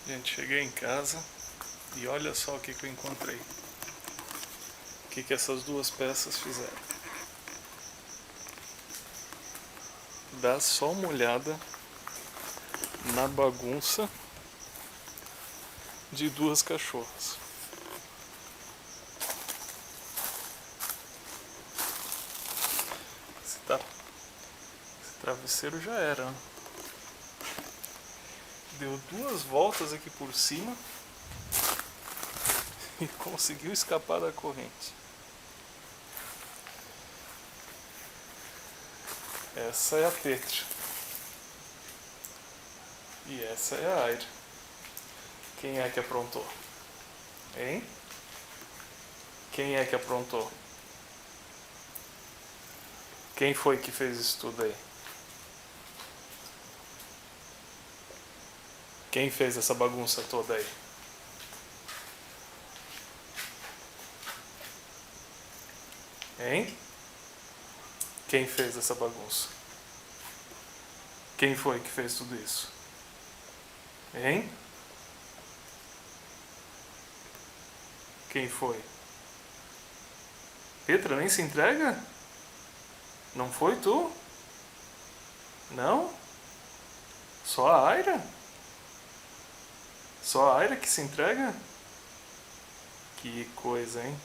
Gente, cheguei em casa e olha só o que eu encontrei. O que essas duas peças fizeram. Dá só uma olhada na bagunça de duas cachorras. Esse travesseiro já era, né? Deu duas voltas aqui por cima e conseguiu escapar da corrente. Essa é a Petra. E essa é a Aira. Quem é que aprontou? Hein? Quem é que aprontou? Quem foi que fez isso tudo aí? Quem fez essa bagunça toda aí? Hein? Quem fez essa bagunça? Quem foi que fez tudo isso? Hein? Quem foi? Petra, nem se entrega? Não foi tu? Não? Só a Aira? Só a Aira que se entrega? Que coisa, hein?